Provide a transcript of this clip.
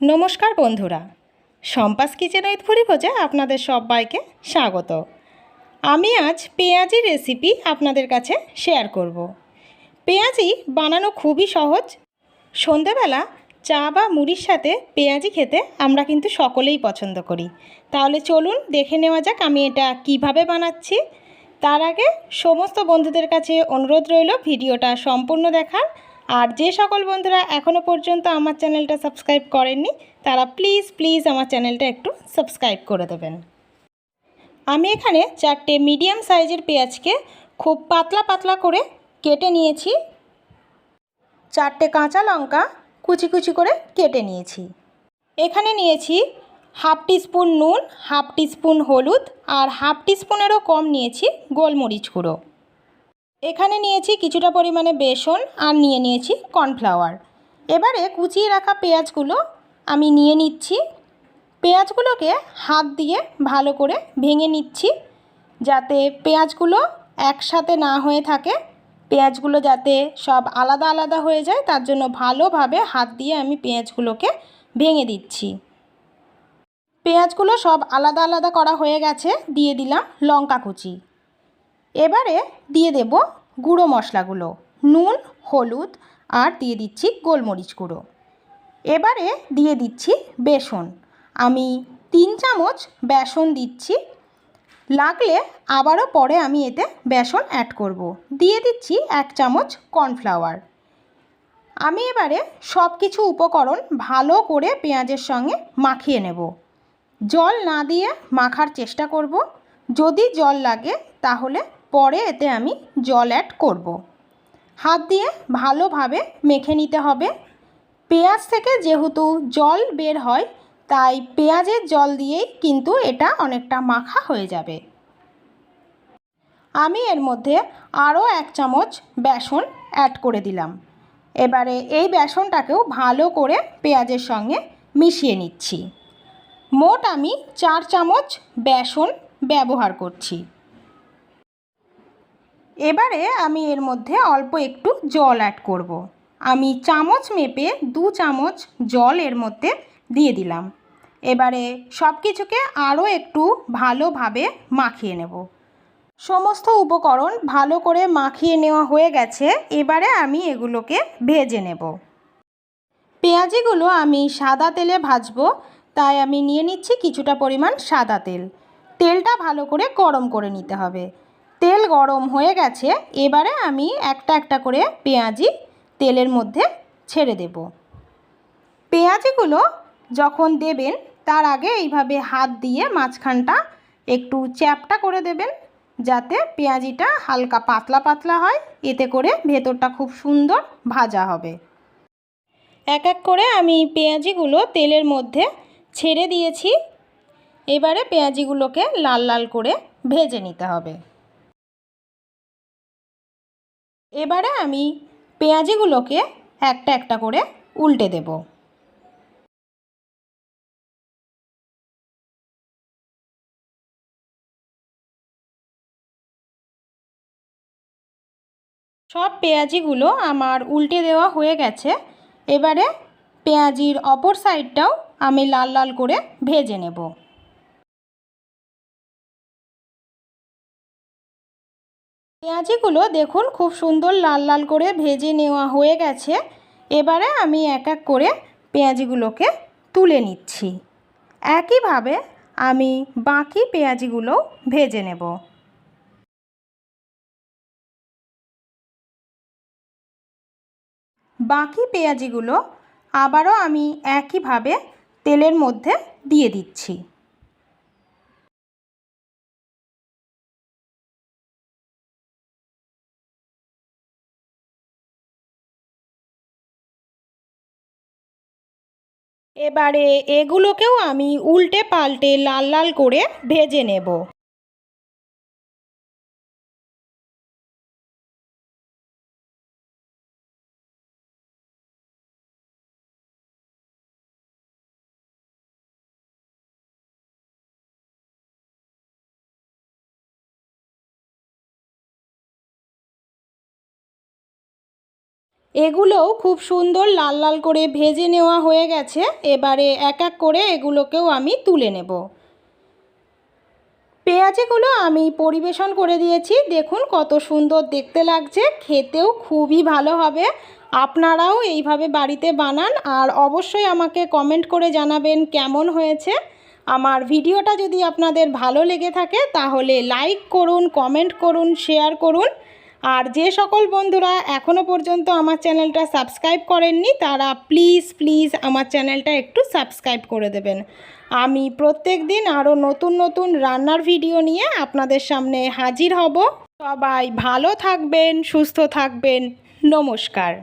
नमस्कार बंधुरा सम्पास kitchen with भुरिभोजे आपनादेर सबाइके स्वागत। आमी आज पेঁয়াজি रेसिपि आपनादेर काछे शेयर करब। पेঁয়াজি बानानो खूबই सहज। सन्ध्येबेला चा बा मुड़िर साथे पेঁয়াজি खेते आमरा किन्तु सकलेई पछंद करी। ताहले चलुन देखे नेওয়া যাক आमी एटा किभाबे बानाচ্ছি। तार आगे समस्त बंधुदेर काछे अनुरोध रइल भिडियोटा सम्पूर्ण देखार। और जे सकल बंधुरा एखोनो पर्यन्त आमार चैनलटा सबस्क्राइब करेननि तारा प्लिज प्लिज आमार चैनलटा एकटु सबस्क्राइब करे देबेन। आमी एखाने चारटे मीडियम साइजेर पेঁয়াজके खूब पातला पातला करे केटे निয়েছি। चारटे काँचा लंका कुचि कुचि करे केटे निয়েছি। एखाने निয়েছি हाफ टीस्पून नून, हाफ टीस्पून हलुद और हाफ टीस्पूनेरो कम निয়েছি गोलमरिच गुঁড়ो। एखाने निয়েছি কিছুটা পরিমাণে বেসন আর নিয়ে নিয়েছি কর্নফ্লাওয়ার। এবারে কুচিয়ে রাখা পেঁয়াজগুলো আমি নিয়ে নিচ্ছি। পেঁয়াজগুলোকে হাত দিয়ে ভালো করে ভেঙে নিচ্ছি যাতে পেঁয়াজগুলো একসাথে না হয়ে থাকে। পেঁয়াজগুলো যাতে সব আলাদা আলাদা হয়ে যায় তার জন্য ভালোভাবে হাত দিয়ে আমি পেঁয়াজগুলোকে ভেঙে দিচ্ছি। পেঁয়াজগুলো সব আলাদা আলাদা করা হয়ে গেছে। দিয়ে দিলাম লঙ্কা কুচি। এবারে দিয়ে দেব গুঁড়ো মশলাগুলো নুন, হলুদ আর দিয়ে দিচ্ছি গোলমরিচ গুঁড়ো। এবারে দিয়ে দিচ্ছি বেসন। আমি 3 চামচ বেসন দিচ্ছি। লাগলে আবারও পরে আমি এতে বেসন অ্যাড করব। দিয়ে দিচ্ছি 1 চামচ কর্নফ্লাওয়ার। আমি এবারে সব কিছু উপকরণ ভালো করে পেঁয়াজের সঙ্গে মাখিয়ে নেব। জল না দিয়ে মাখার চেষ্টা করব। যদি জল লাগে তাহলে পরে এতে আমি জল অ্যাড করব। হাত দিয়ে ভালোভাবে মেখে নিতে হবে। পেঁয়াজ থেকে যেহেতু জল বের হয় তাই পেঁয়াজের জল দিয়েই কিন্তু এটা অনেকটা মাখা হয়ে যাবে। আমি এর মধ্যে আরও 1 চামচ বেসন অ্যাড করে দিলাম। এবারে এই বেসনটাকেও ভালো করে পেঁয়াজের সঙ্গে মিশিয়ে নিচ্ছি। মোট আমি 4 চামচ বেসন ব্যবহার করছি। এবারে আমি এর মধ্যে অল্প একটু জল অ্যাড করব। আমি চামচ মেপে 2 চামচ জল এর মধ্যে দিয়ে দিলাম। এবারে সব কিছুকে আরও একটু ভালোভাবে মাখিয়ে নেব। সমস্ত উপকরণ ভালো করে মাখিয়ে নেওয়া হয়ে গেছে। এবারে আমি এগুলোকে ভেজে নেব। পেঁয়াজিগুলো আমি সাদা তেলে ভাজবো তাই আমি নিয়ে নিচ্ছি কিছুটা পরিমাণ সাদা তেল। তেলটা ভালো করে গরম করে নিতে হবে। তেল গরম হয়ে গেছে। এবারে আমি একটা একটা করে পেঁয়াজি তেলের মধ্যে ছেড়ে দেব। পেঁয়াজিগুলো যখন দেবেন তার আগে এইভাবে হাত দিয়ে মাঝখানটা একটু চ্যাপটা করে দেবেন যাতে পেঁয়াজিটা হালকা পাতলা পাতলা হয়। এতে করে ভেতরটা খুব সুন্দর ভাজা হবে। এক এক করে আমি পেঁয়াজিগুলো তেলের মধ্যে ছেড়ে দিয়েছি। এবারে পেঁয়াজিগুলোকে লাল লাল করে ভেজে নিতে হবে। এবারে আমি পেঁয়াজিগুলোকে একটা একটা করে উল্টে দেব। সব পেঁয়াজিগুলো আমার উল্টে দেওয়া হয়ে গেছে। এবারে পেঁয়াজির অপর সাইডটাও আমি লাল লাল করে ভেজে নেব। পেঁয়াজিগুলো দেখুন খুব সুন্দর লাল লাল করে ভেজে নেওয়া হয়ে গেছে। এবারে আমি এক এক করে পেঁয়াজিগুলোকে তুলে নিচ্ছি। একইভাবে আমি বাকি পেঁয়াজিগুলো ভেজে নেব। বাকি পেঁয়াজিগুলো আবারও আমি একইভাবে তেলের মধ্যে দিয়ে দিচ্ছি। এবারে এগুলোকেও আমি উল্টে পাল্টে লাল লাল করে ভেজে নেব। এগুলোও খুব সুন্দর লাল লাল করে ভেজে নেওয়া হয়ে গেছে। এবারে এক এক করে এগুলোকেও আমি তুলে নেব। পেঁয়াজিগুলো আমি পরিবেশন করে দিয়েছি। দেখুন কত সুন্দর দেখতে লাগছে, খেতেও খুবই ভালো হবে। আপনারাও এইভাবে বাড়িতে বানান আর অবশ্যই আমাকে কমেন্ট করে জানাবেন কেমন হয়েছে। আমার ভিডিওটা যদি আপনাদের ভালো লেগে থাকে তাহলে লাইক করুন, কমেন্ট করুন, শেয়ার করুন। আর যে সকল বন্ধুরা এখনও পর্যন্ত আমার চ্যানেলটা সাবস্ক্রাইব করেননি তারা প্লিজ প্লিজ আমার চ্যানেলটা একটু সাবস্ক্রাইব করে দেবেন। আমি প্রত্যেক দিন আরও নতুন নতুন রান্নার ভিডিও নিয়ে আপনাদের সামনে হাজির হব। সবাই ভালো থাকবেন, সুস্থ থাকবেন। নমস্কার।